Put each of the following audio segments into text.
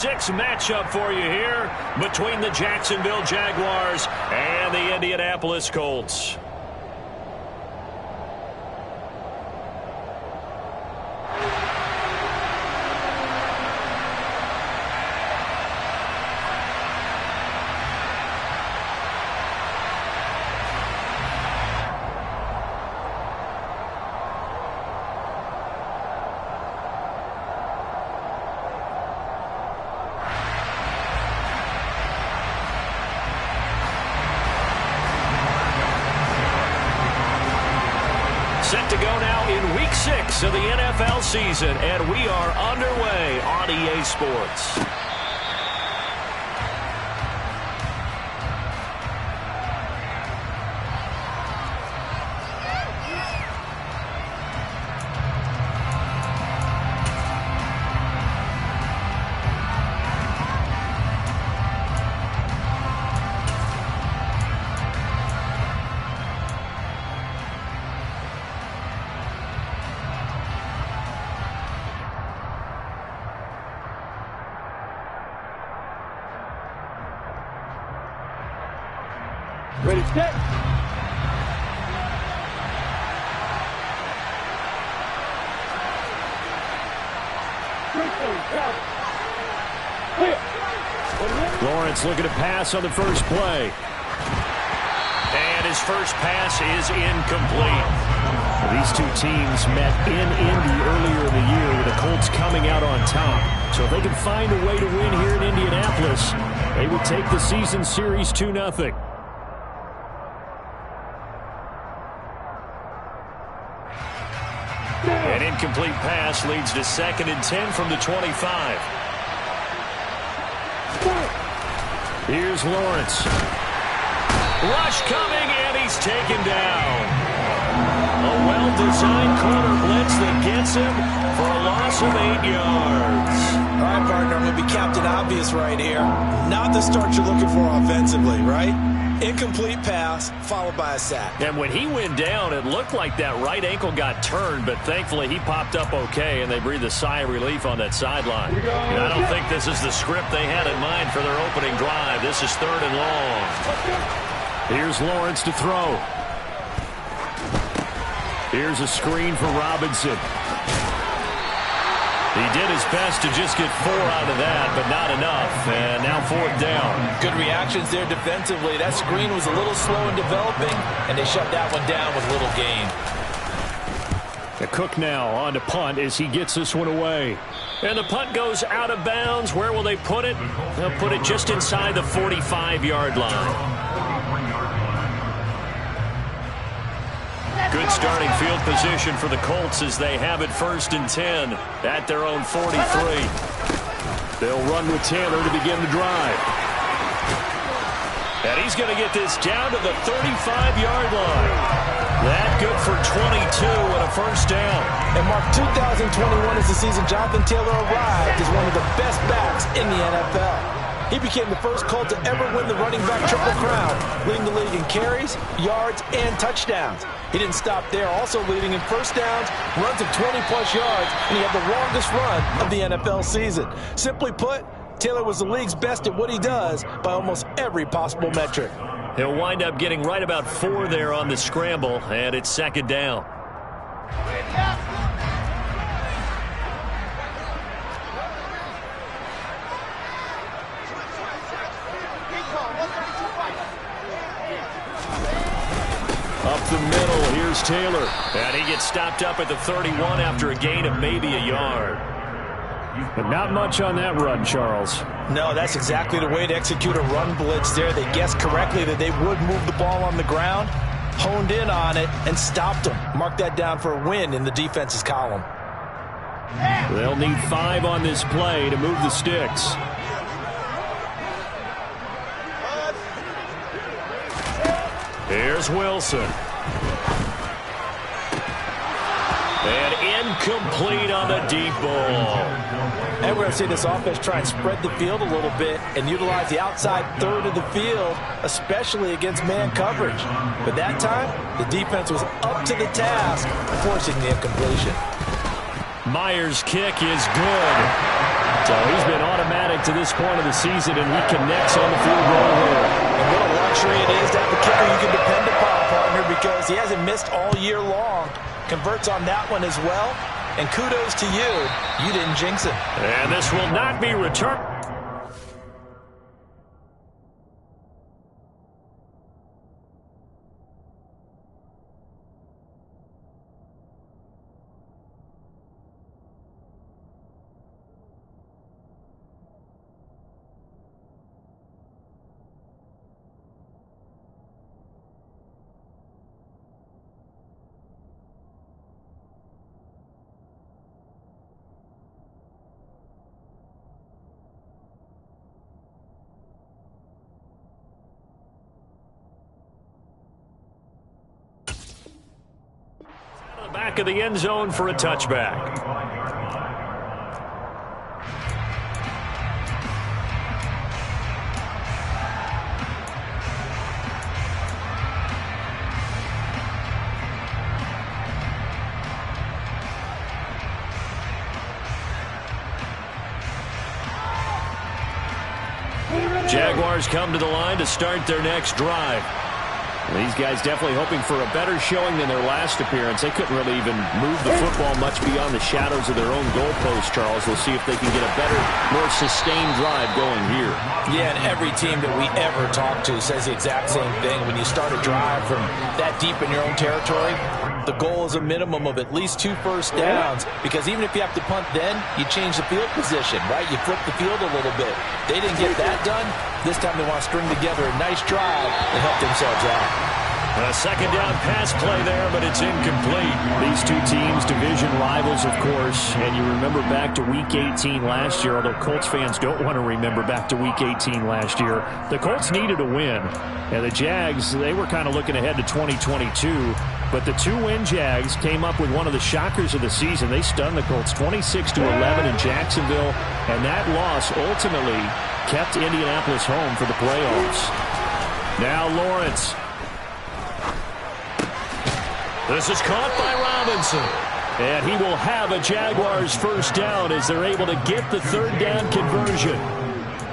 6 matchup for you here between the Jacksonville Jaguars and the Indianapolis Colts. Set to go now in Week 6 of the NFL season, and we are underway on EA Sports. Ready, set. Lawrence looking to pass on the first play. And his first pass is incomplete. These two teams met in Indy earlier in the year with the Colts coming out on top. So if they can find a way to win here in Indianapolis, they would take the season series 2-0. An incomplete pass leads to 2nd and 10 from the 25. Here's Lawrence. Rush coming, and he's taken down. A well-designed corner blitz that gets him for a loss of 8 yards. All right, partner, I'm going to be Captain Obvious right here. Not the start you're looking for offensively, right? Incomplete pass, followed by a sack. And when he went down, it looked like that right ankle got turned, but thankfully he popped up okay, and they breathed a sigh of relief on that sideline. And I don't think this is the script they had in mind for their opening drive. This is 3rd and long. Here's Lawrence to throw. Here's a screen for Robinson. He did his best to just get 4 out of that, but not enough. And now 4th down. Good reactions there defensively. That screen was a little slow in developing, and they shut that one down with little gain. The Cook now on to punt as he gets this one away. And the punt goes out of bounds. Where will they put it? They'll put it just inside the 45-yard line. Good starting field position for the Colts as they have it 1st and 10 at their own 43. They'll run with Taylor to begin the drive. And he's going to get this down to the 35-yard line. That good for 22 and a 1st down. And Mark, 2021 is the season Jonathan Taylor arrived as one of the best backs in the NFL. He became the first Colt to ever win the running back triple crown, leading the league in carries, yards, and touchdowns. He didn't stop there, also leading in 1st downs, runs of 20-plus yards, and he had the longest run of the NFL season. Simply put, Taylor was the league's best at what he does by almost every possible metric. He'll wind up getting right about 4 there on the scramble, and it's 2nd down. Up the middle, here's Taylor. And he gets stopped up at the 31 after a gain of maybe a yard. But not much on that run, Charles. No, that's exactly the way to execute a run blitz there. They guessed correctly that they would move the ball on the ground, honed in on it, and stopped them. Mark that down for a win in the defense's column. They'll need 5 on this play to move the sticks. Here's Wilson. And incomplete on the deep ball. And we're going to see this offense try and spread the field a little bit and utilize the outside 3rd of the field, especially against man coverage. But that time, the defense was up to the task, forcing the incompletion. Myers' kick is good. So he's been automatic to this point of the season, and he connects on the field goal here. And what a luxury it is to have a kicker you can depend upon, partner, because he hasn't missed all year long. Converts on that one as well. And kudos to you. You didn't jinx it. And this will not be returned. Back of the end zone for a touchback. Jaguars come to the line to start their next drive. These guys definitely hoping for a better showing than their last appearance. They couldn't really even move the football much beyond the shadows of their own goalpost, Charles. We'll see if they can get a better, more sustained drive going here. Yeah, and every team that we ever talk to says the exact same thing. When you start a drive from that deep in your own territory, the goal is a minimum of at least 2 first downs, because even if you have to punt then, you change the field position, right? You flip the field a little bit. They didn't get that done. This time they want to string together a nice drive and help themselves out. A second down pass play there, but it's incomplete. These two teams, division rivals, of course, and you remember back to Week 18 last year, although Colts fans don't want to remember back to Week 18 last year. The Colts needed a win, and the Jags, they were kind of looking ahead to 2022, but the two-win Jags came up with one of the shockers of the season. They stunned the Colts 26-11 in Jacksonville, and that loss ultimately kept Indianapolis home for the playoffs. Now Lawrence. This is caught by Robinson. And he will have a Jaguars first down as they're able to get the third down conversion.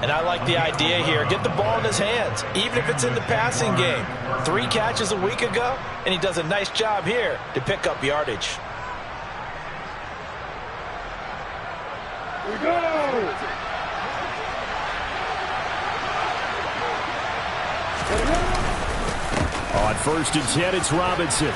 And I like the idea here. Get the ball in his hands, even if it's in the passing game. 3 catches a week ago, and he does a nice job here to pick up yardage. We go! On 1st and 10, it's Robinson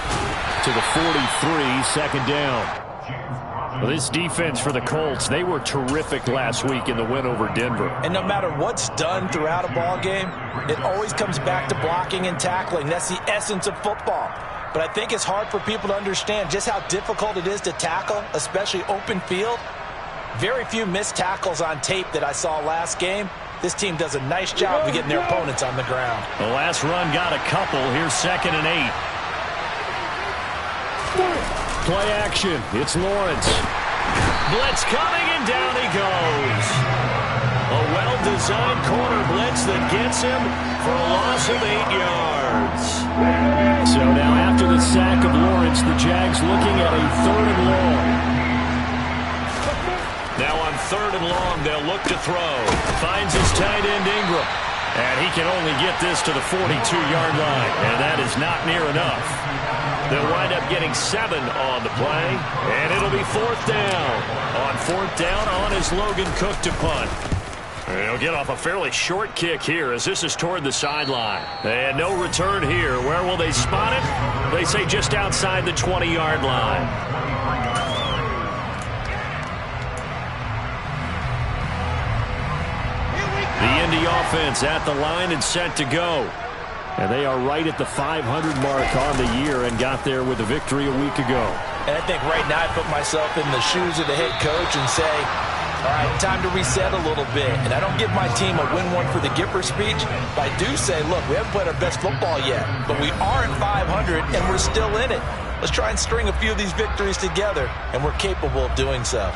to the 43, second down. Well, this defense for the Colts, they were terrific last week in the win over Denver. And no matter what's done throughout a ball game, it always comes back to blocking and tackling. That's the essence of football. But I think it's hard for people to understand just how difficult it is to tackle, especially open field. Very few missed tackles on tape that I saw last game. This team does a nice job of getting their opponents on the ground. The last run got a couple. Here's 2nd and 8. Play action. It's Lawrence. Blitz coming, and down he goes. A well-designed corner blitz that gets him for a loss of 8 yards. So now after the sack of Lawrence, the Jags looking at a 3rd and long. Now on 3rd and long, they'll look to throw. Finds his tight end, Ingram. And he can only get this to the 42-yard line. And that is not near enough. They'll wind up getting 7 on the play. And it'll be 4th down. On 4th down, on is Logan Cook to punt. And he'll get off a fairly short kick here as this is toward the sideline. And no return here. Where will they spot it? They say just outside the 20-yard line. The Indy offense at the line and set to go. And they are right at the 500 mark on the year and got there with a victory a week ago. And I think right now I put myself in the shoes of the head coach and say, all right, time to reset a little bit. And I don't give my team a win one for the Gipper speech, but I do say, look, we haven't played our best football yet, but we are at 500 and we're still in it. Let's try and string a few of these victories together, and we're capable of doing so.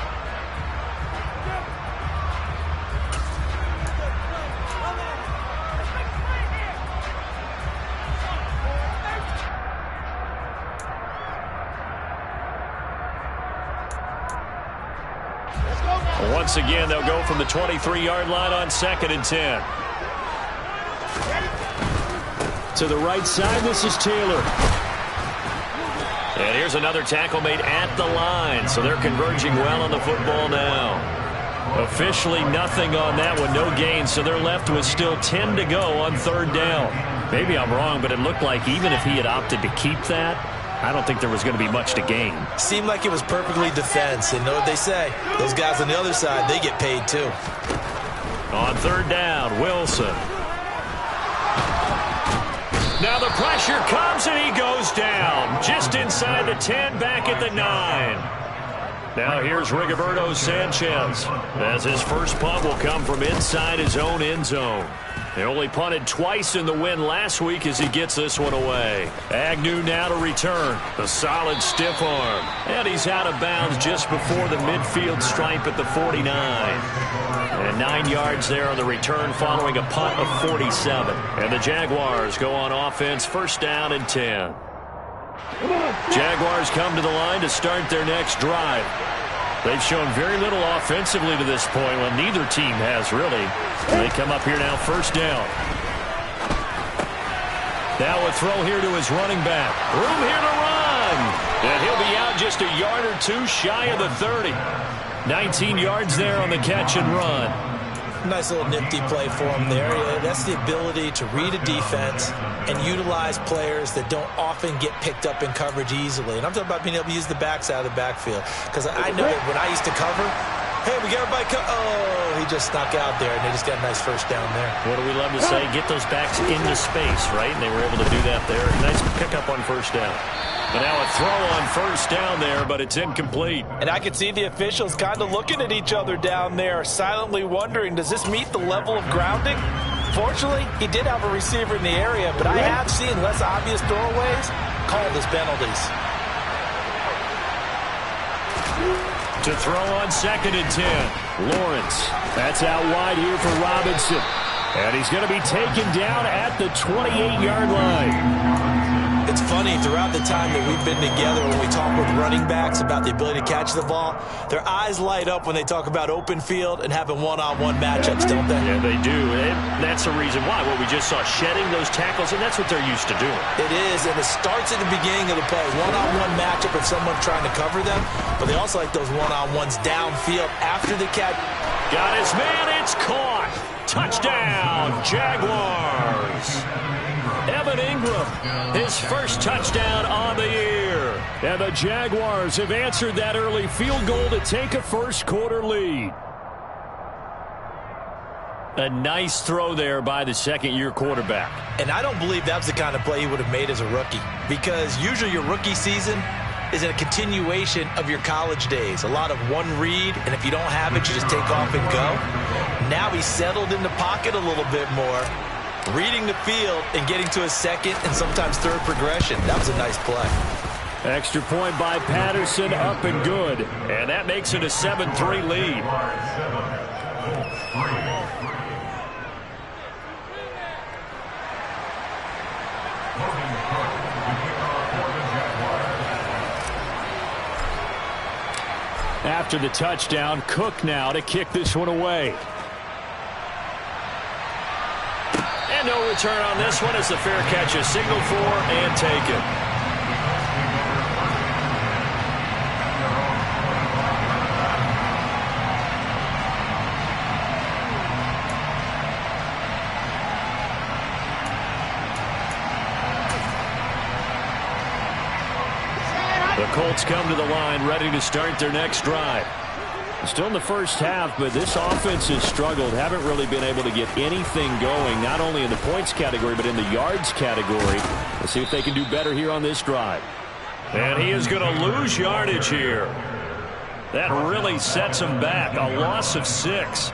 Let's go now. Once again, they'll go from the 23-yard line on 2nd and 10. To the right side, this is Taylor. And here's another tackle made at the line, so they're converging well on the football now. Officially nothing on that one, no gain, so they're left with still 10 to go on 3rd down. Maybe I'm wrong, but it looked like even if he had opted to keep that, I don't think there was going to be much to gain. Seemed like it was perfectly defense, and know what they say, those guys on the other side, they get paid too. On 3rd down, Wilson. Now the pressure comes and he goes down just inside the 10, back at the 9. Now here's Rigoberto Sanchez, as his first punt will come from inside his own end zone. They only punted twice in the win last week as he gets this one away. Agnew now to return. The solid stiff arm. And he's out of bounds just before the midfield stripe at the 49. And 9 yards there on the return following a punt of 47. And the Jaguars go on offense, 1st down and 10. Jaguars come to the line to start their next drive. They've shown very little offensively to this point. Well, neither team has, really. They come up here now, 1st down. Now a throw here to his running back. Room here to run. And he'll be out just a yard or two shy of the 30. 19 yards there on the catch and run. Nice little nifty play for him there. Yeah, that's the ability to read a defense and utilize players that don't often get picked up in coverage easily. And I'm talking about being able to use the backside of the backfield. Because I know that when I used to cover, hey, we got everybody he just snuck out there, and they just got a nice 1st down there. What do we love to say? Get those backs into space, right? And they were able to do that there. Nice pickup on 1st down. But now a throw on 1st down there, but it's incomplete. And I can see the officials kind of looking at each other down there, silently wondering, does this meet the level of grounding? Fortunately, he did have a receiver in the area, but I have seen less obvious throwaways called as penalties. To throw on 2nd and 10. Lawrence. That's out wide here for Robinson. And he's going to be taken down at the 28-yard line. It's funny, throughout the time that we've been together, when we talk with running backs about the ability to catch the ball, their eyes light up when they talk about open field and having one-on-one matchups, don't they? Yeah, they do. And that's the reason why. Well, we just saw shedding those tackles, and that's what they're used to doing. It is, and it starts at the beginning of the play. One-on-one matchup if someone's trying to cover them, but they also like those one-on-ones downfield after the catch. Got his man, it's caught. Touchdown, Jaguars. Evan Ingram, his first touchdown on the year. And the Jaguars have answered that early field goal to take a 1st quarter lead. A nice throw there by the 2nd-year quarterback. And I don't believe that was the kind of play he would have made as a rookie, because usually your rookie season is a continuation of your college days. A lot of one read, and if you don't have it, you just take off and go. Now he's settled in the pocket a little bit more, reading the field and getting to a 2nd and sometimes 3rd progression. That was a nice play. Extra point by Patterson, up and good. And that makes it a 7-3 lead. After the touchdown, Cook now to kick this one away. And no return on this one as the fair catch is signaled for and taken. The Colts come to the line ready to start their next drive. Still in the first half, but this offense has struggled. Haven't really been able to get anything going, not only in the points category, but in the yards category. Let's see if they can do better here on this drive. And he is going to lose yardage here. That really sets him back. A loss of 6.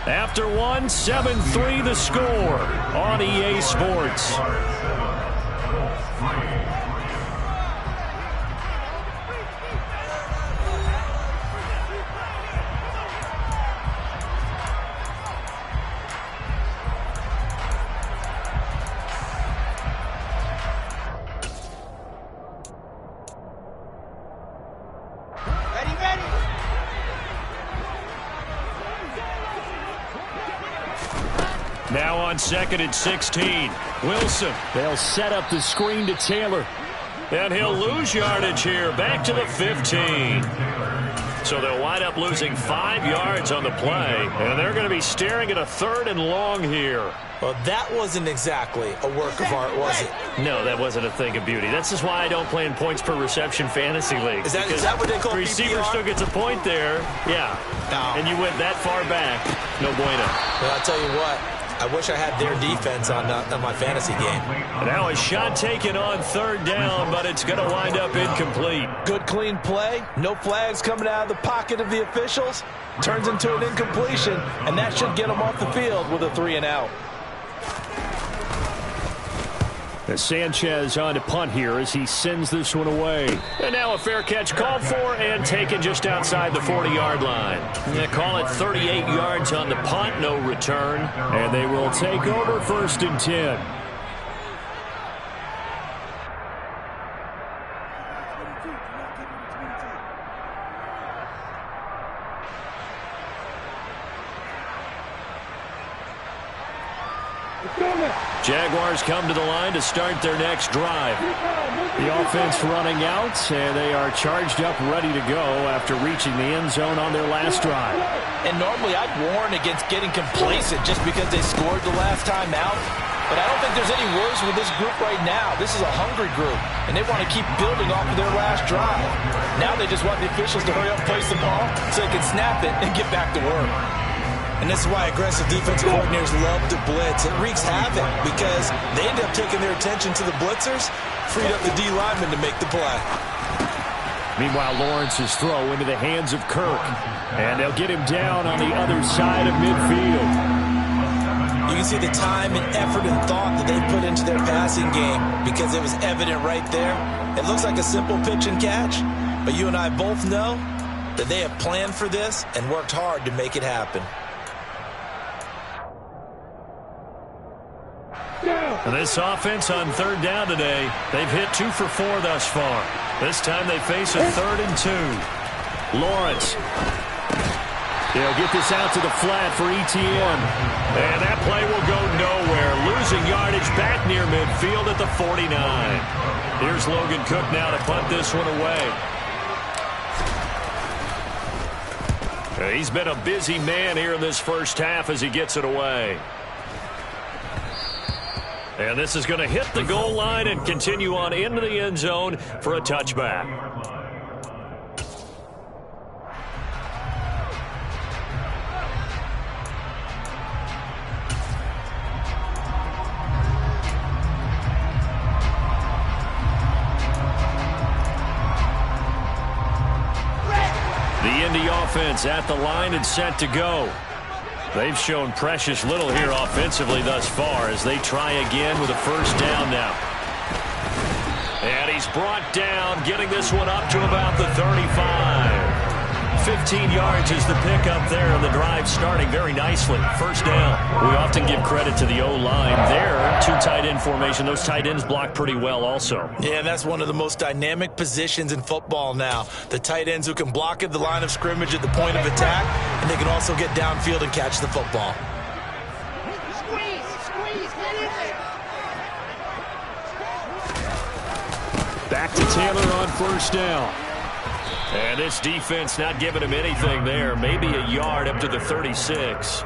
After one, 7-3 the score on EA Sports. Now on 2nd and 16. Wilson. They'll set up the screen to Taylor. And he'll lose yardage here. Back to the 15. So they'll wind up losing 5 yards on the play. And they're going to be staring at a 3rd and long here. Well, that wasn't exactly a work of art, was it? No, that wasn't a thing of beauty. That's just why I don't play in points per reception fantasy league. Is that what they call receiver PPR? still gets a point there. Yeah. No. And you went that far back. No bueno. Well, I'll tell you what. I wish I had their defense on my fantasy game. Now a shot taken on 3rd down, but it's going to wind up incomplete. Good, clean play. No flags coming out of the pocket of the officials. Turns into an incompletion, and that should get them off the field with a 3 and out. As Sanchez on to punt here as he sends this one away. And now a fair catch called for and taken just outside the 40-yard line. They call it 38 yards on the punt, no return. And they will take over 1st and 10. Jaguars come to the line to start their next drive. The offense running out, and they are charged up, ready to go after reaching the end zone on their last drive. And normally I'd warn against getting complacent just because they scored the last time out. But I don't think there's any worries with this group right now. This is a hungry group, and they want to keep building off of their last drive. Now they just want the officials to hurry up, place the ball, so they can snap it and get back to work. And this is why aggressive defensive coordinators love to blitz. It wreaks havoc because they end up taking their attention to the blitzers, freed up the D lineman to make the play. Meanwhile, Lawrence's throw into the hands of Kirk. And they'll get him down on the other side of midfield. You can see the time and effort and thought that they put into their passing game because it was evident right there. It looks like a simple pitch and catch, but you and I both know that they have planned for this and worked hard to make it happen. This offense on 3rd down today, they've hit 2 for 4 thus far. This time they face a 3rd and 2. Lawrence. They'll get this out to the flat for ETN. And that play will go nowhere. Losing yardage back near midfield at the 49. Here's Logan Cook now to punt this one away. He's been a busy man here in this first half as he gets it away. And this is going to hit the goal line and continue on into the end zone for a touchback. The Indy offense at the line and set to go. They've shown precious little here offensively thus far as they try again with a 1st down now. And he's brought down, getting this one up to about the 35. 15 yards is the pickup there, and the drive starting very nicely. 1st down. We often give credit to the O-line there. 2 tight end formation. Those tight ends block pretty well also. Yeah, that's one of the most dynamic positions in football now. The tight ends who can block at the line of scrimmage at the point of attack, and they can also get downfield and catch the football. Back to Taylor on 1st down. And this defense not giving him anything there. Maybe a yard up to the 36.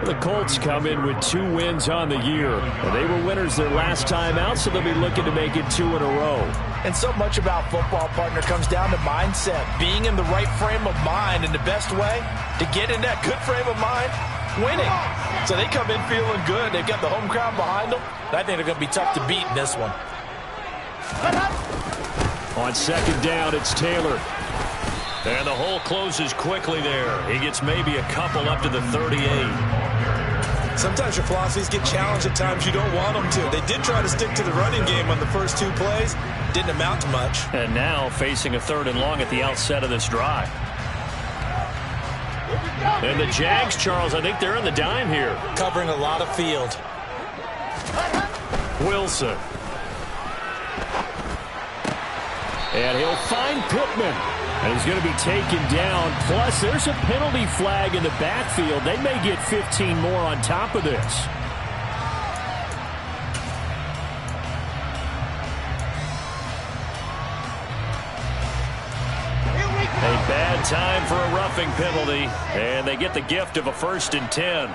The Colts come in with 2 wins on the year. And they were winners their last time out, so they'll be looking to make it 2 in a row. And so much about football, partner, comes down to mindset. Being in the right frame of mind, and the best way to get in that good frame of mind, winning. So they come in feeling good. They've got the home crowd behind them. And I think they're going to be tough to beat in this one. On 2nd down, it's Taylor. And the hole closes quickly there. He gets maybe a couple up to the 38. Sometimes your philosophies get challenged at times you don't want them to. They did try to stick to the running game on the first 2 plays. Didn't amount to much. And now facing a 3rd and long at the outset of this drive. And the Jags, Charles, I think they're in the dime here. Covering a lot of field. Wilson. And he'll find Pittman. And he's going to be taken down. Plus, there's a penalty flag in the backfield. They may get 15 more on top of this. A bad time for a roughing penalty, and they get the gift of a 1st and 10.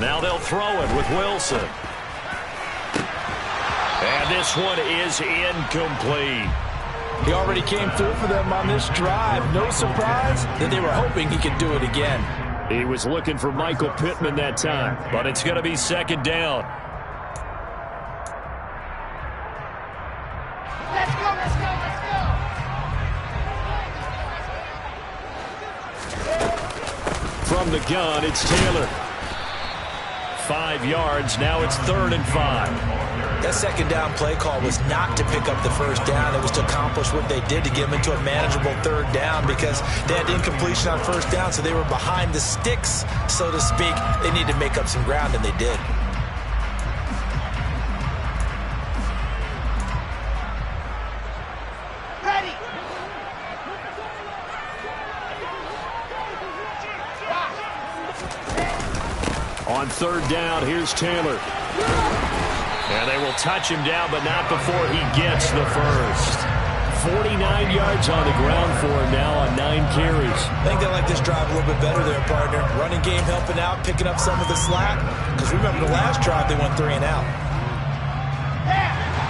Now they'll throw it with Wilson. And this one is incomplete. He already came through for them on this drive. No surprise that they were hoping he could do it again. He was looking for Michael Pittman that time, but it's going to be 2nd down. From the gun, it's Taylor. 5 yards. Now it's 3rd and 5. That 2nd down play call was not to pick up the 1st down. It was to accomplish what they did to get them into a manageable 3rd down because they had incompletion on 1st down, so they were behind the sticks, so to speak. They needed to make up some ground, and they did. On 3rd down, here's Taylor. And they will touch him down, but not before he gets the 1st. 49 yards on the ground for him now on 9 carries. I think they like this drive a little bit better there, partner. Running game helping out, picking up some of the slack. Because remember the last drive, they went 3 and out.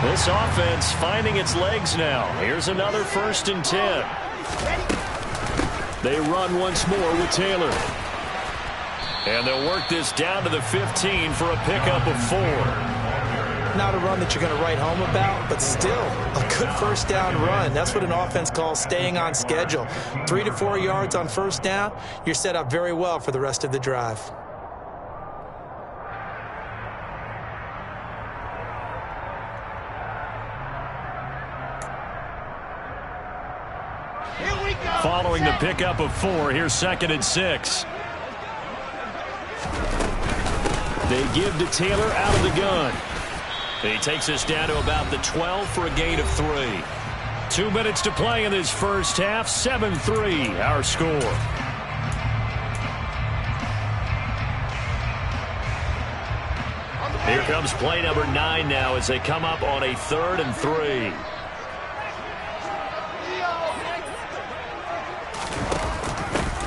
This offense finding its legs now. Here's another 1st and 10. They run once more with Taylor. And they'll work this down to the 15 for a pickup of 4. Not a run that you're going to write home about, but still a good 1st down run. That's what an offense calls staying on schedule. 3 to 4 yards on 1st down, you're set up very well for the rest of the drive. Following the pickup of 4, here's 2nd and 6. They give to Taylor out of the gun. He takes us down to about the 12 for a gain of 3. 2 minutes to play in this 1st half. 7-3 our score. Here comes play number 9 now as they come up on a 3rd and 3.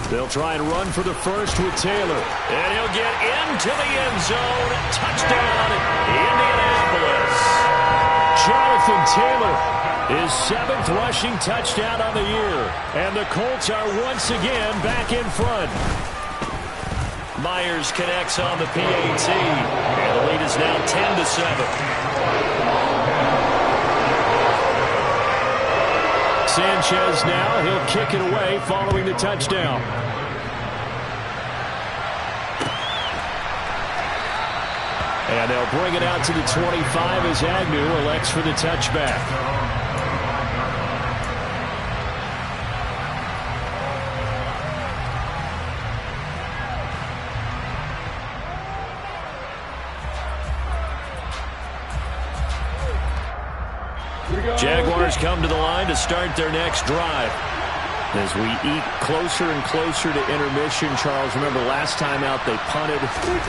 They'll try and run for the 1st with Taylor. And he'll get into the end zone. Touchdown, Indianapolis. Jonathan Taylor, his 7th rushing touchdown on the year. And the Colts are once again back in front. Myers connects on the PAT. And the lead is now 10-7. Sanchez now, he'll kick it away following the touchdown. And they'll bring it out to the 25 as Agnew elects for the touchback. Jaguars come to the line to start their next drive. As we eat closer and closer to intermission, Charles, remember last time out they punted.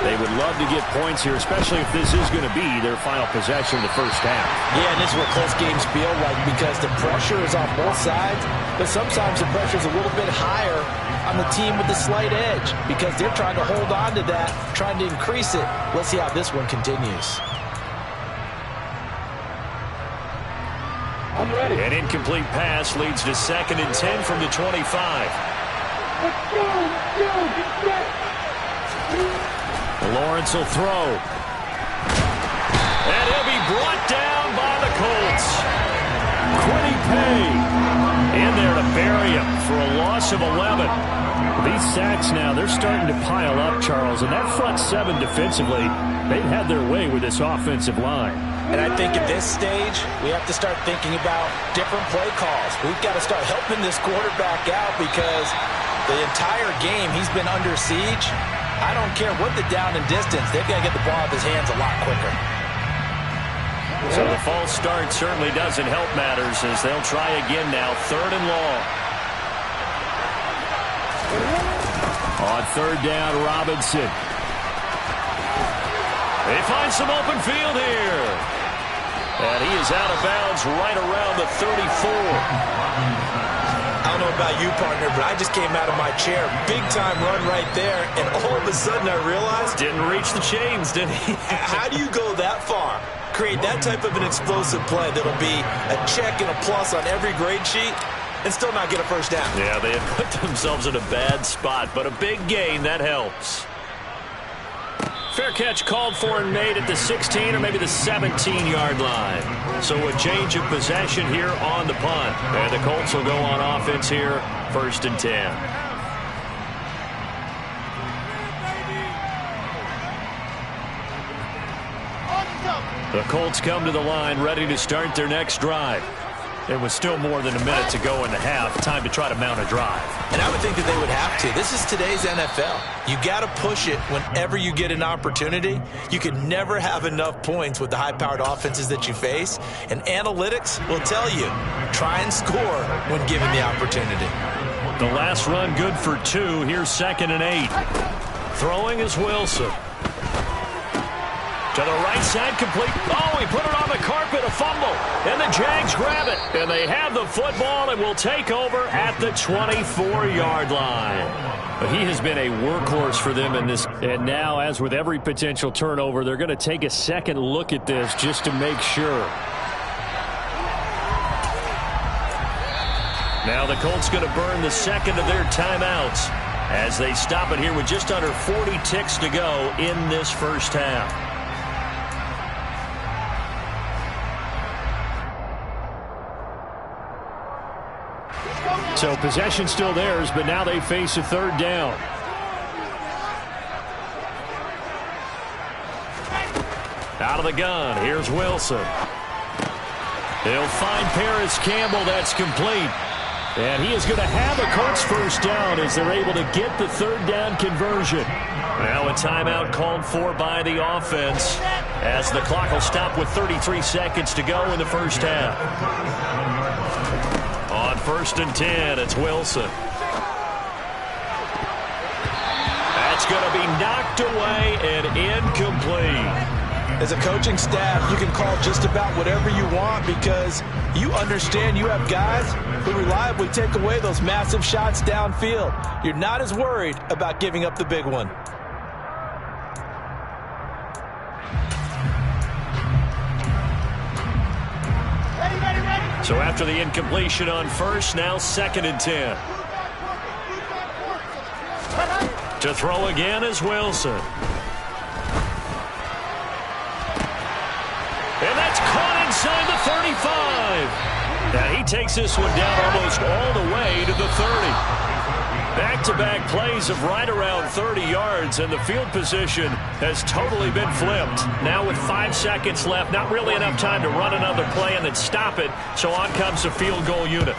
They would love to get points here, especially if this is going to be their final possession of the 1st half. Yeah, and this is what close games feel like because the pressure is on both sides, but sometimes the pressure is a little bit higher on the team with the slight edge because they're trying to hold on to that, trying to increase it. Let's see how this one continues. An incomplete pass leads to 2nd and 10 from the 25. Lawrence will throw. And he'll be brought down by the Colts. Quiddy Pay in there to bury him for a loss of 11. These sacks now, they're starting to pile up, Charles. And that front 7 defensively, they've had their way with this offensive line. And I think at this stage, we have to start thinking about different play calls. We've got to start helping this quarterback out because the entire game he's been under siege. I don't care what the down and distance. They've got to get the ball out of his hands a lot quicker. So the false start certainly doesn't help matters as they'll try again now. 3rd and long. On 3rd down, Robinson. They find some open field here. And he is out of bounds right around the 34. I don't know about you, partner, but I just came out of my chair. Big-time run right there, and all of a sudden I realized... Didn't reach the chains, did he? How do you go that far? Create that type of an explosive play that'll be a check and a plus on every grade sheet and still not get a first down. Yeah, they had put themselves in a bad spot, but a big gain, that helps. Fair catch called for and made at the 16 or maybe the 17-yard line. So a change of possession here on the punt. And the Colts will go on offense here, 1st and 10. The Colts come to the line ready to start their next drive. There was still more than a minute to go in the half. Time to try to mount a drive. And I would think that they would have to. This is today's NFL. You got to push it whenever you get an opportunity. You can never have enough points with the high-powered offenses that you face. And analytics will tell you, try and score when given the opportunity. The last run good for 2. Here's 2nd and 8. Throwing is Wilson. To the right side, complete. Oh, he put it on the carpet, a fumble. And the Jags grab it. And they have the football and will take over at the 24-yard line. But he has been a workhorse for them in this. And now, as with every potential turnover, they're going to take a second look at this just to make sure. Now the Colts going to burn the second of their timeouts as they stop it here with just under 40 ticks to go in this first half. So possession still theirs, but now they face a 3rd down. Out of the gun, here's Wilson. They'll find Paris Campbell, that's complete. And he is going to have a Colts first down as they're able to get the 3rd down conversion. Now a timeout called for by the offense as the clock will stop with 33 seconds to go in the first half. On 1st and 10, it's Wilson. That's going to be knocked away and incomplete. As a coaching staff, you can call just about whatever you want because you understand you have guys who reliably take away those massive shots downfield. You're not as worried about giving up the big one. So after the incompletion on 1st, now 2nd and 10. To throw again is Wilson. And that's caught inside the 35. Now he takes this one down almost all the way to the 30. Back-to-back plays of right around 30 yards, and the field position has totally been flipped. Now with 5 seconds left, not really enough time to run another play and then stop it, so on comes the field goal unit.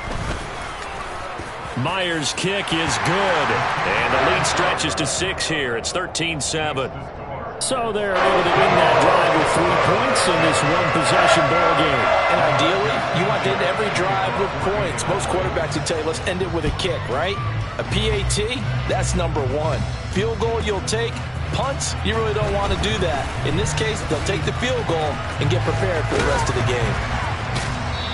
Myers' kick is good, and the lead stretches to 6 here. It's 13-7. So they're able to end that drive with 3 points in this one-possession ball game. And ideally, you want to end every drive with points. Most quarterbacks would tell you, let's end it with a kick, right? A PAT, that's number 1. Field goal you'll take. Punts, you really don't want to do that. In this case, they'll take the field goal and get prepared for the rest of the game.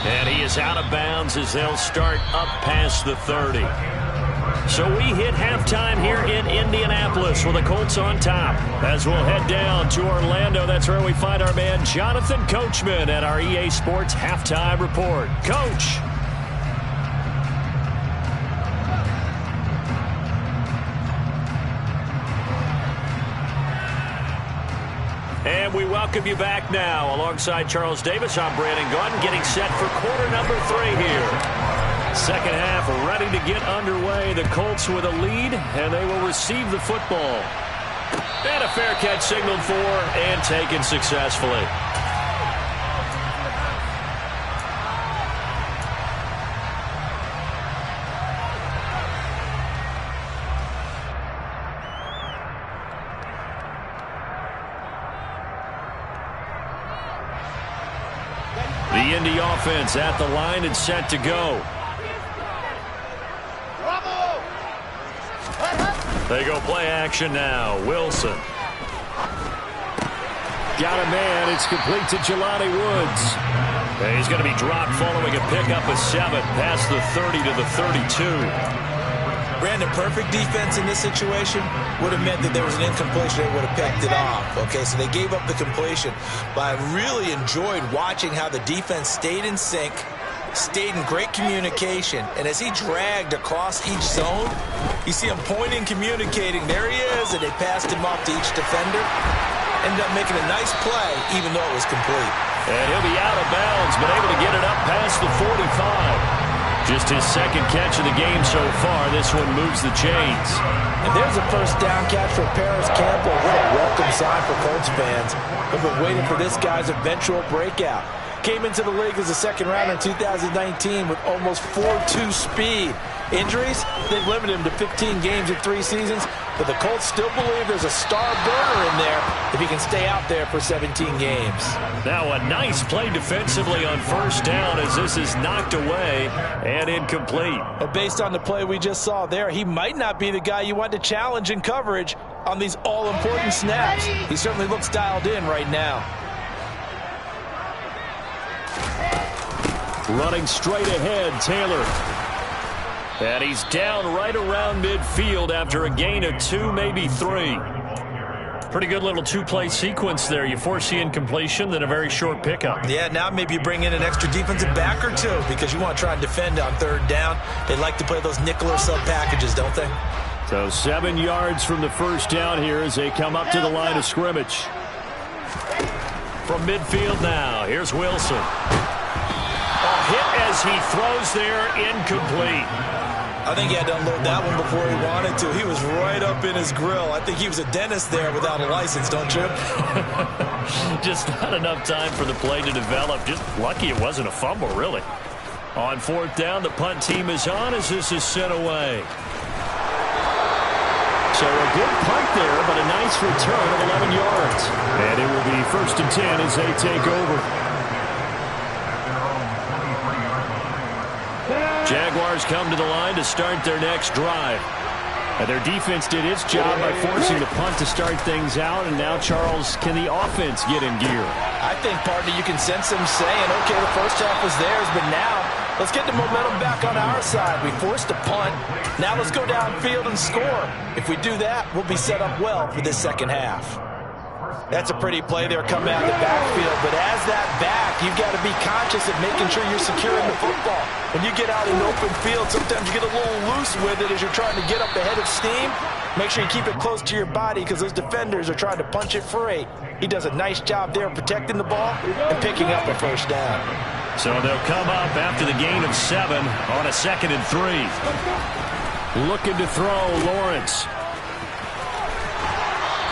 And he is out of bounds as they'll start up past the 30. So we hit halftime here in Indianapolis with the Colts on top. As we'll head down to Orlando, that's where we find our man Jonathan Coachman at our EA Sports Halftime Report. Coach. And we welcome you back now. Alongside Charles Davis, I'm Brandon Gordon, getting set for quarter number 3 here. Second half ready to get underway. The Colts with a lead, and they will receive the football. And a fair catch signaled for and taken successfully. The Indy offense at the line and set to go. They go play action now. Wilson. Got a man. It's complete to Jelani Woods. And he's going to be dropped following a pickup of 7 past the 30 to the 32. Brandon, perfect defense in this situation would have meant that there was an incompletion. They would have picked it off. Okay, so they gave up the completion. But I really enjoyed watching how the defense stayed in sync, stayed in great communication. And as he dragged across each zone, you see him pointing, communicating. There he is, and they passed him off to each defender. Ended up making a nice play, even though it was complete. And he'll be out of bounds, but able to get it up past the 45. Just his second catch of the game so far. This one moves the chains. And there's a first down catch for Paris Campbell. What a welcome sign for Colts fans. We've been waiting for this guy's eventual breakout. Came into the league as a second rounder in 2019 with almost 4.2 speed. Injuries, they've limited him to 15 games in 3 seasons, but the Colts still believe there's a star burner in there if he can stay out there for 17 games. Now a nice play defensively on first down as this is knocked away and incomplete. But based on the play we just saw there, he might not be the guy you want to challenge in coverage on these all-important snaps. He certainly looks dialed in right now. Running straight ahead, Taylor. And he's down right around midfield after a gain of 2, maybe 3. Pretty good little 2-play sequence there. You force the incompletion, then a very short pickup. Yeah, now maybe you bring in an extra defensive back or 2 because you want to try and defend on third down. They like to play those nickel or sub packages, don't they? So 7 yards from the first down here as they come up to the line of scrimmage. From midfield now, here's Wilson. Hit as he throws there, incomplete. I think he had to unload that one before he wanted to. He was right up in his grill. I think he was a dentist there without a license, don't you? Just not enough time for the play to develop. Just lucky it wasn't a fumble, really. On fourth down, the punt team is on as this is sent away. So a good punt there, but a nice return of 11 yards. And it will be 1st and 10 as they take over. Jaguars come to the line to start their next drive. And their defense did its job by forcing the punt to start things out. And now, Charles, can the offense get in gear? I think, partner, you can sense them saying, okay, the first half was theirs, but now let's get the momentum back on our side. We forced a punt. Now let's go downfield and score. If we do that, we'll be set up well for this second half. That's a pretty play there coming out of the backfield. But as that back, you've got to be conscious of making sure you're securing the football. When you get out in open field, sometimes you get a little loose with it as you're trying to get up ahead of steam. Make sure you keep it close to your body because those defenders are trying to punch it free. He does a nice job there protecting the ball and picking up a first down. So they'll come up after the gain of 7 on a 2nd and 3. Looking to throw, Lawrence.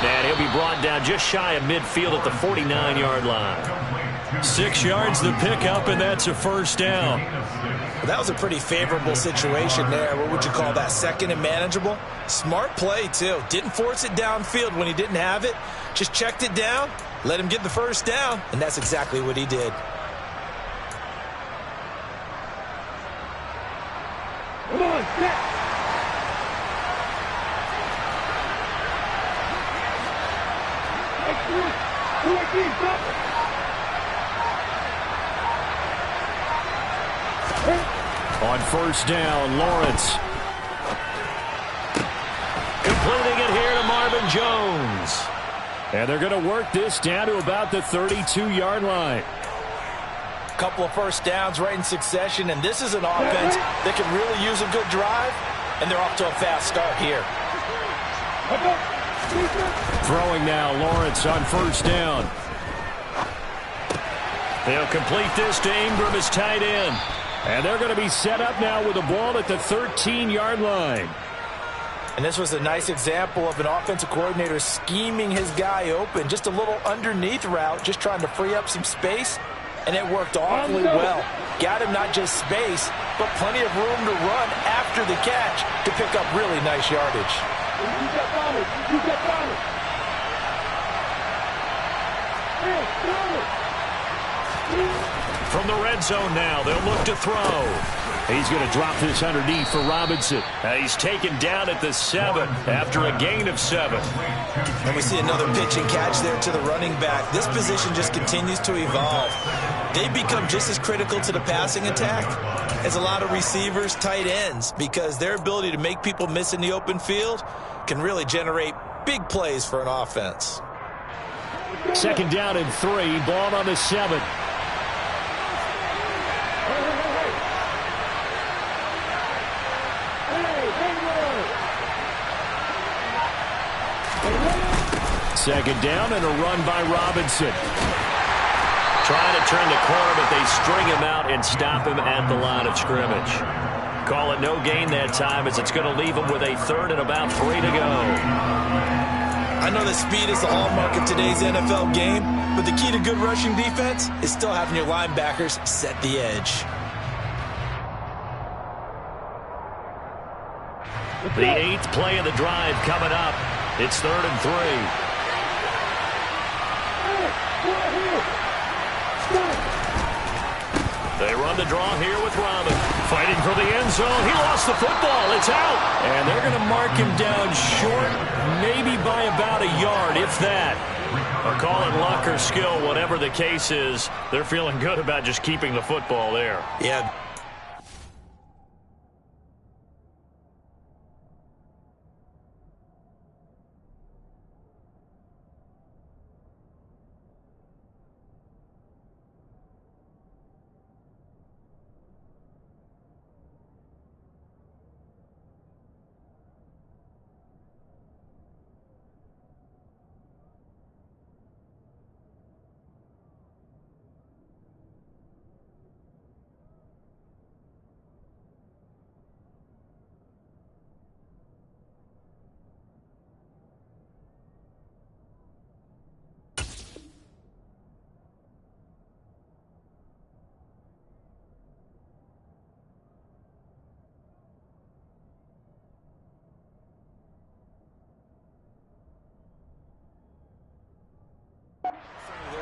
And he'll be brought down just shy of midfield at the 49-yard line. 6 yards the pickup, and that's a first down. Well, that was a pretty favorable situation there. What would you call that? 2nd and manageable? Smart play, too. Didn't force it downfield when he didn't have it. Just checked it down, let him get the first down, and that's exactly what he did. Come on, set. On first down, Lawrence. Completing it here to Marvin Jones. And they're going to work this down to about the 32-yard line. Couple of first downs right in succession, and this is an offense that can really use a good drive, and they're off to a fast start here. Throwing now, Lawrence on first down. They'll complete this to Ingram as tight end. And they're going to be set up now with the ball at the 13-yard line. And this was a nice example of an offensive coordinator scheming his guy open. Just a little underneath route, just trying to free up some space. And it worked awfully well. Got him not just space, but plenty of room to run after the catch to pick up really nice yardage. From the end zone now. They'll look to throw. He's going to drop this underneath for Robinson. He's taken down at the 7 after a gain of 7. And we see another pitch and catch there to the running back. This position just continues to evolve. They've become just as critical to the passing attack as a lot of receivers, tight ends, because their ability to make people miss in the open field can really generate big plays for an offense. 2nd down and 3. Ball on the 7. Second down and a run by Robinson. Trying to turn the corner, but they string him out and stop him at the line of scrimmage. Call it no gain that time, as it's going to leave him with a 3rd and about 3 to go. I know that speed is the hallmark of today's NFL game, but the key to good rushing defense is still having your linebackers set the edge. The 8th play of the drive coming up. It's 3rd and 3. They run the draw here with Robin. Fighting for the end zone. He lost the football. It's out. And they're going to mark him down short, maybe by about a yard, if that. Or call it luck or skill, whatever the case is. They're feeling good about just keeping the football there. Yeah.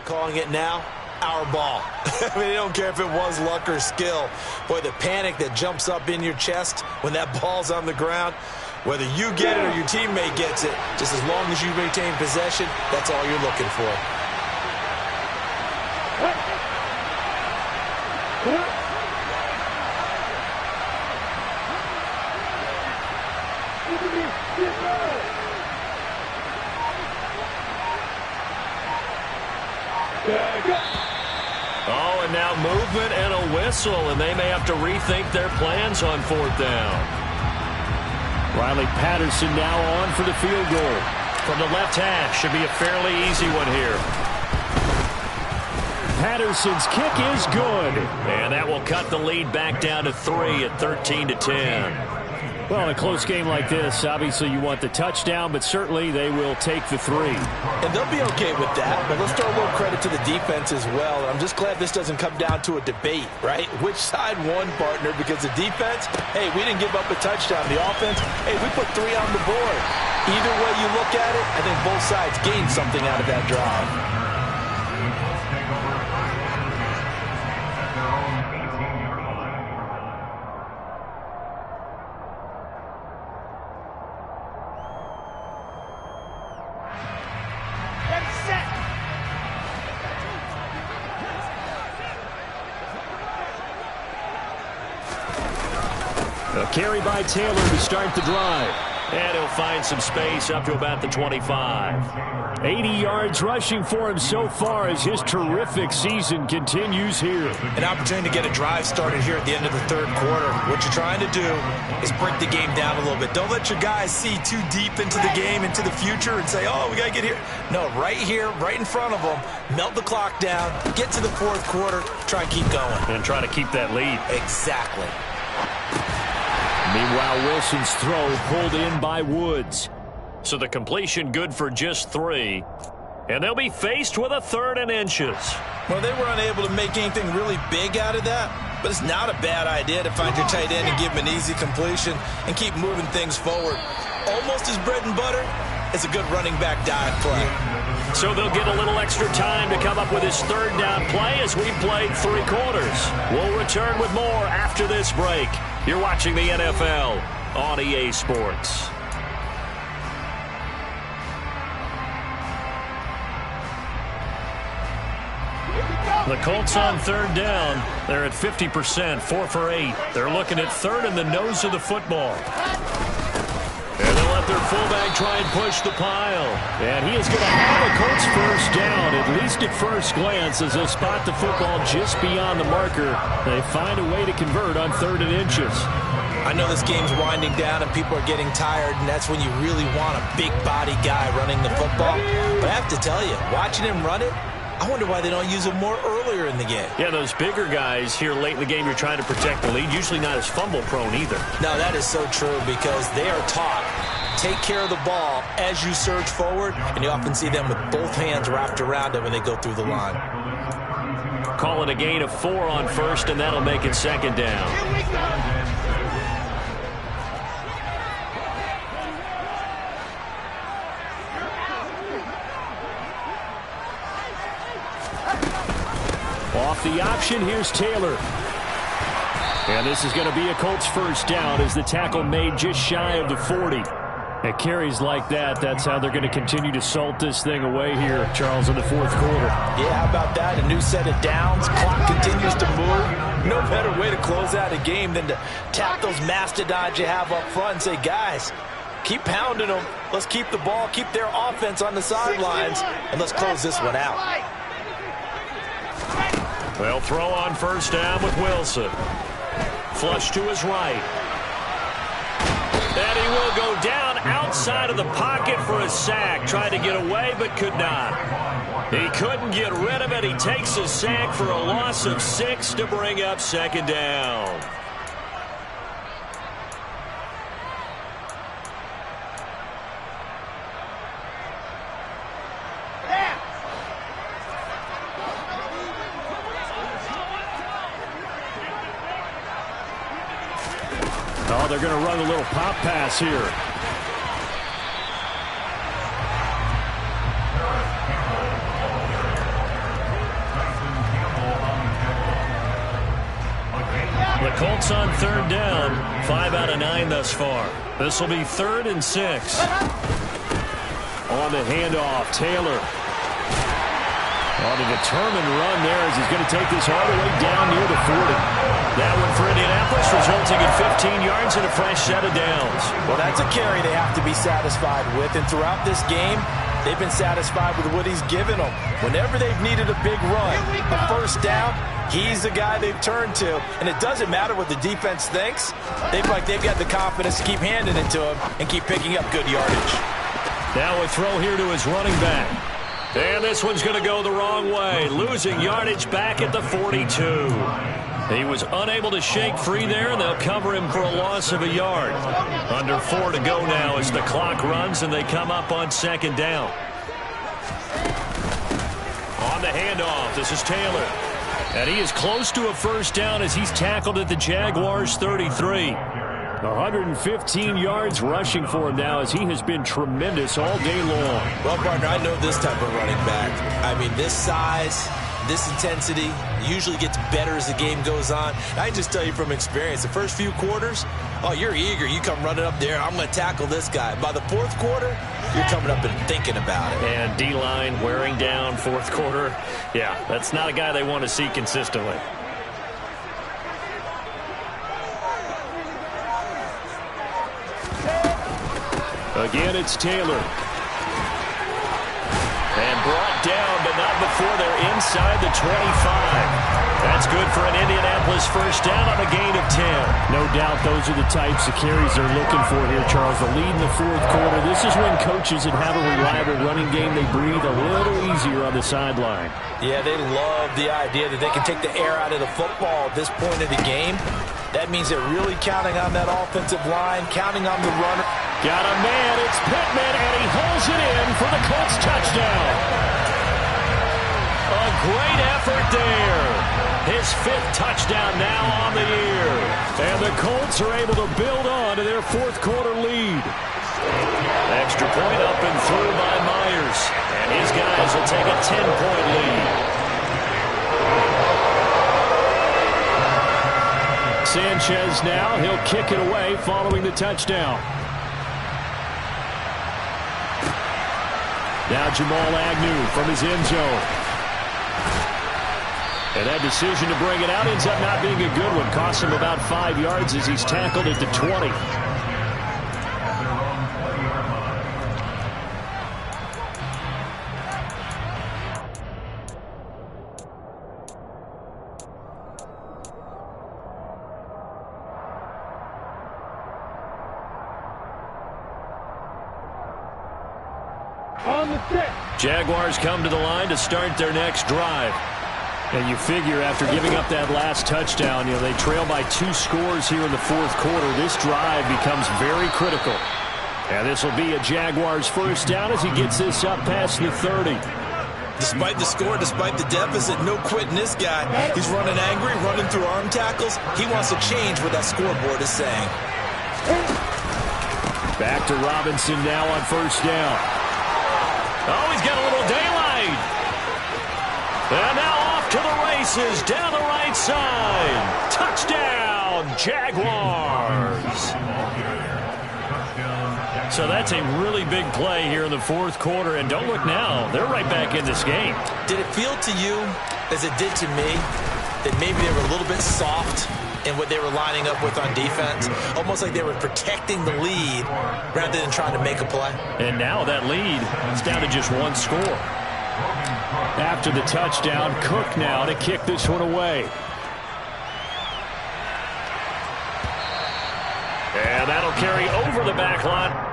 Calling it now, our ball. I mean, they don't care if it was luck or skill. Boy, the panic that jumps up in your chest when that ball's on the ground, whether you get it or your teammate gets it, just as long as you retain possession, that's all you're looking for. Oh, and now movement and a whistle, and they may have to rethink their plans on 4th down. Riley Patterson now on for the field goal. From the left hash, should be a fairly easy one here. Patterson's kick is good. And that will cut the lead back down to 3 at 13-10. Well, in a close game like this, obviously you want the touchdown, but certainly they will take the 3. And they'll be okay with that, but let's throw a little credit to the defense as well. I'm just glad this doesn't come down to a debate, right? Which side won, partner? Because the defense, hey, we didn't give up a touchdown. The offense, hey, we put 3 on the board. Either way you look at it, I think both sides gained something out of that drive. A carry by Taylor to start the drive. And he'll find some space up to about the 25. 80 yards rushing for him so far as his terrific season continues here. An opportunity to get a drive started here at the end of the 3rd quarter. What you're trying to do is break the game down a little bit. Don't let your guys see too deep into the game, into the future, and say, oh, we got to get here. No, right here, right in front of them, melt the clock down, get to the 4th quarter, try and keep going. And try to keep that lead. Exactly. Meanwhile, Wilson's throw pulled in by Woods. So the completion good for just 3. And they'll be faced with a 3rd and inches. Well, they were unable to make anything really big out of that, but it's not a bad idea to find your tight end and give him an easy completion and keep moving things forward. Almost as bread and butter as a good running back dive play. So they'll get a little extra time to come up with his third down play as we played 3 quarters. We'll return with more after this break. You're watching the NFL on EA Sports. The Colts on third down. They're at 50%, 4 for 8. They're looking at third in the nose of the football. And they'll let their fullback try and push the pile. And he is going to have the Colts first down, at least at first glance, as they'll spot the football just beyond the marker. They find a way to convert on 3rd and inches. I know this game's winding down and people are getting tired, and that's when you really want a big body guy running the football. But I have to tell you, watching him run it, I wonder why they don't use him more earlier in the game. Yeah, those bigger guys here late in the game, you're trying to protect the lead. Usually not as fumble prone either. No, that is so true because they are taught, take care of the ball as you surge forward, and you often see them with both hands wrapped around it when they go through the line. Call it a gain of 4 on first, and that'll make it 2nd down. Off the option, here's Taylor. And this is going to be a Colts first down as the tackle made just shy of the 40. At carries like that, that's how they're going to continue to salt this thing away here, Charles, in the 4th quarter. Yeah, how about that? A new set of downs. Clock continues to move. No better way to close out a game than to tap those mastodons you have up front and say, guys, keep pounding them. Let's keep the ball, keep their offense on the sidelines, and let's close this one out. They'll throw on first down with Wilson. Flush to his right. And he will go down outside of the pocket for a sack. Tried to get away, but could not. He couldn't get rid of it. He takes a sack for a loss of 6 to bring up 2nd down. Oh, they're going to run a little pop pass here. The Colts on 3rd down, 5 out of 9 thus far. This will be 3rd and 6. On the handoff, Taylor. On a determined run there as he's going to take this all the way down near the 40. That one for Indianapolis, resulting in 15 yards and a fresh set of downs. Well, that's a carry they have to be satisfied with, and throughout this game, they've been satisfied with what he's given them. Whenever they've needed a big run, a first down, he's the guy they've turned to, and it doesn't matter what the defense thinks. They've got the confidence to keep handing it to him and keep picking up good yardage. Now a throw here to his running back. And this one's going to go the wrong way, losing yardage back at the 42. He was unable to shake free there, and they'll cover him for a loss of a yard. Under 4 to go now as the clock runs, and they come up on 2nd down. On the handoff, this is Taylor. And he is close to a first down as he's tackled at the Jaguars' 33. 115 yards rushing for him now as he has been tremendous all day long. Well, partner, I know this type of running back. I mean, this size, this intensity usually gets better as the game goes on. I can just tell you from experience, the first few quarters, oh, you're eager. You come running up there, I'm going to tackle this guy. By the 4th quarter, you're coming up and thinking about it. And D-line wearing down 4th quarter. Yeah, that's not a guy they want to see consistently. Again, it's Taylor. And brought down, but not before they're inside the 25. That's good for an Indianapolis first down on a gain of 10. No doubt those are the types of carries they're looking for here, Charles. The lead in the 4th quarter. This is when coaches that have a reliable running game, they breathe a little easier on the sideline. Yeah, they love the idea that they can take the air out of the football at this point of the game. That means they're really counting on that offensive line, counting on the runner. Got a man, it's Pittman, and he holds it in for the Colts touchdown. A great effort there. His 5th touchdown now on the year. And the Colts are able to build on to their 4th quarter lead. Extra point up and through by Myers. And his guys Jaguars will take a 10-point lead. Sanchez now. He'll kick it away following the touchdown. Now Jamal Agnew from his end zone. And that decision to bring it out ends up not being a good one. Cost him about 5 yards as he's tackled at the 20. Jaguars come to the line to start their next drive. And you figure after giving up that last touchdown, they trail by 2 scores here in the fourth quarter. This drive becomes very critical. And this will be a Jaguars first down as he gets this up past the 30. Despite the score, despite the deficit, no quitting this guy. He's running angry, running through arm tackles. He wants to change what that scoreboard is saying. Back to Robinson now on first down. Oh, he's got a little daylight. And now off to the races down the right side. Touchdown, Jaguars. So that's a really big play here in the fourth quarter. And don't look now. They're right back in this game. Did it feel to you, as it did to me, that maybe they were a little bit soft in what they were lining up with on defense? Almost like they were protecting the lead rather than trying to make a play. And now that lead is down to just 1 score. After the touchdown, Cook now to kick this one away. And that'll carry over the back line.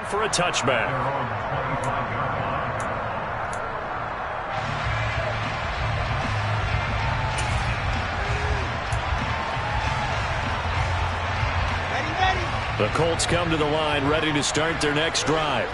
For a touchback. The Colts come to the line ready to start their next drive.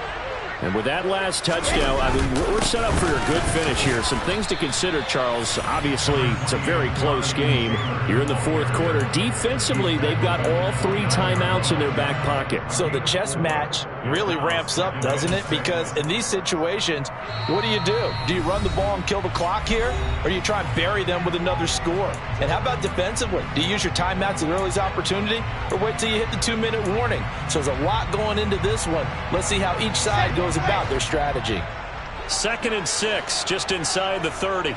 And with that last touchdown, I mean, we're set up for a good finish here. Some things to consider, Charles. Obviously, it's a very close game. You're in the fourth quarter. Defensively, they've got all 3 timeouts in their back pocket. So the chess match really ramps up, doesn't it? Because in these situations, what do? Do you run the ball and kill the clock here? Or do you try and bury them with another score? And how about defensively? Do you use your timeouts at earliest opportunity? Or wait till you hit the 2-minute warning? So there's a lot going into this one. Let's see how each side goes about their strategy. 2nd and 6, just inside the 30.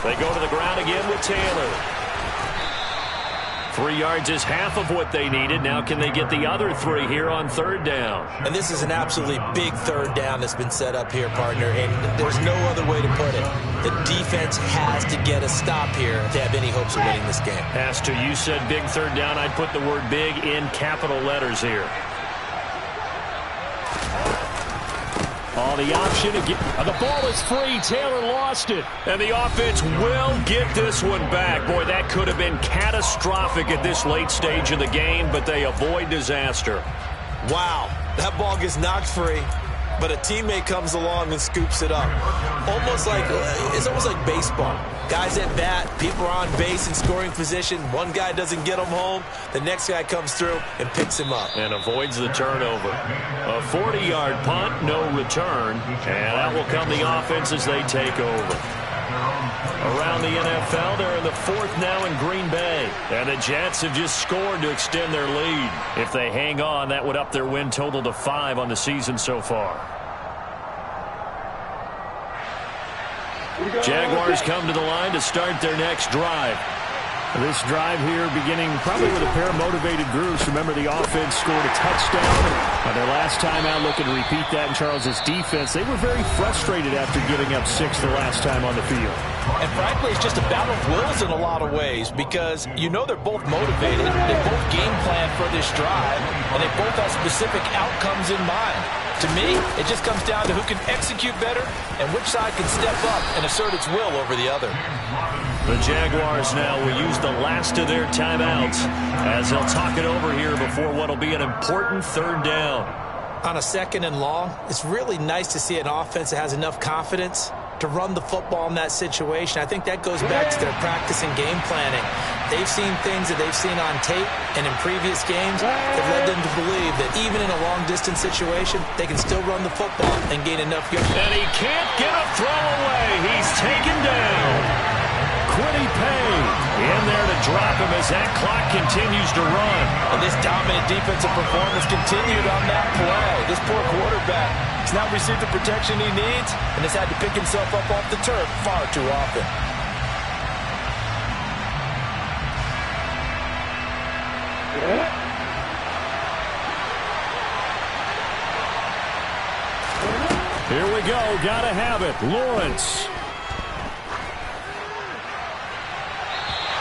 They go to the ground again with Taylor. 3 yards is half of what they needed. Now can they get the other 3 here on 3rd down? And this is an absolutely big 3rd down that's been set up here, partner, and there's no other way to put it. The defense has to get a stop here to have any hopes of winning this game. Has to. You said big 3rd down. I'd put the word big in capital letters here. Oh, the option again. The ball is free. Taylor lost it. And the offense will get this one back. Boy, that could have been catastrophic at this late stage of the game, but they avoid disaster. Wow, that ball gets knocked free, but a teammate comes along and scoops it up. It's almost like baseball. Guys at bat, people are on base in scoring position. One guy doesn't get him home. The next guy comes through and picks him up. And avoids the turnover. A 40-yard punt, no return. And out will come the offense as they take over. Around the NFL, they're in the 4th now in Green Bay. And the Jets have just scored to extend their lead. If they hang on, that would up their win total to 5 on the season so far. Jaguars come to the line to start their next drive. This drive here beginning probably with a pair of motivated groups. Remember, the offense scored a touchdown on their last time out, looking to repeat that in Charles's defense. They were very frustrated after giving up 6 the last time on the field. And frankly, it's just a battle of wills in a lot of ways because they're both motivated. They both game plan for this drive, and they both have specific outcomes in mind. To me, it just comes down to who can execute better and which side can step up and assert its will over the other. The Jaguars now will use the last of their timeouts as they'll talk it over here before what will be an important third down. On a 2nd and long, it's really nice to see an offense that has enough confidence to run the football in that situation. I think that goes back to their practice and game planning. They've seen things that they've seen on tape and in previous games that led them to believe that even in a long-distance situation, they can still run the football and gain enough yards. And he can't get a throw away. He's taken down. Quiddy Payne in there to drop him as that clock continues to run. And this dominant defensive performance continued on that play. This poor quarterback has not received the protection he needs and has had to pick himself up off the turf far too often. Here we go. Gotta have it. Lawrence.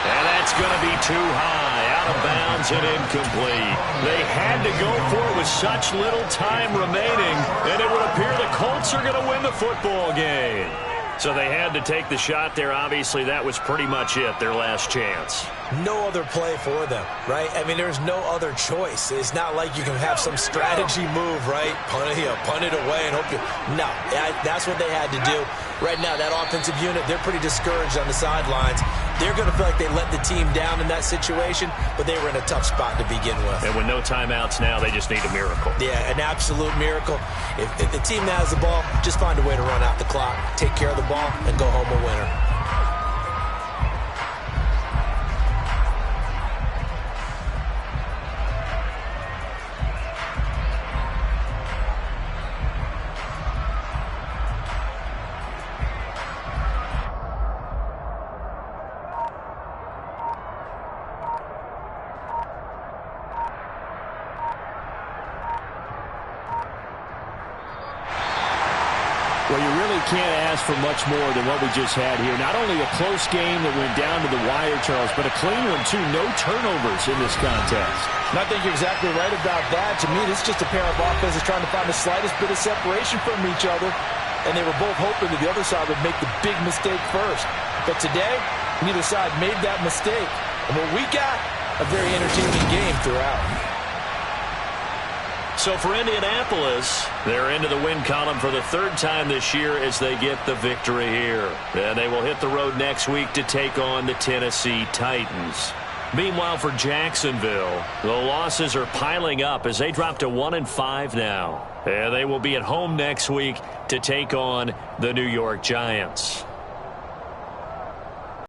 And that's going to be too high, out of bounds and incomplete. They had to go for it with such little time remaining, and it would appear the Colts are going to win the football game. So they had to take the shot there. Obviously, that was pretty much it, their last chance. No other play for them, right? I mean, there's no other choice. It's not like you can have some strategy move, right? Punt it away and hope you... No, that's what they had to do. Right now, that offensive unit, they're pretty discouraged on the sidelines. They're going to feel like they let the team down in that situation, but they were in a tough spot to begin with. And with no timeouts now, they just need a miracle. Yeah, an absolute miracle. If the team that has the ball, just find a way to run out the clock, take care of the ball, and go home a winner. Well, you really can't ask for much more than what we just had here. Not only a close game that went down to the wire, Charles, but a clean one, too. No turnovers in this contest. And I think you're exactly right about that. To me, this is just a pair of offenses trying to find the slightest bit of separation from each other. And they were both hoping that the other side would make the big mistake first. But today, neither side made that mistake. And what we got, a very entertaining game throughout. So for Indianapolis, they're into the win column for the 3rd time this year as they get the victory here. Then they will hit the road next week to take on the Tennessee Titans. Meanwhile, for Jacksonville, the losses are piling up as they drop to 1-5 now. And they will be at home next week to take on the New York Giants.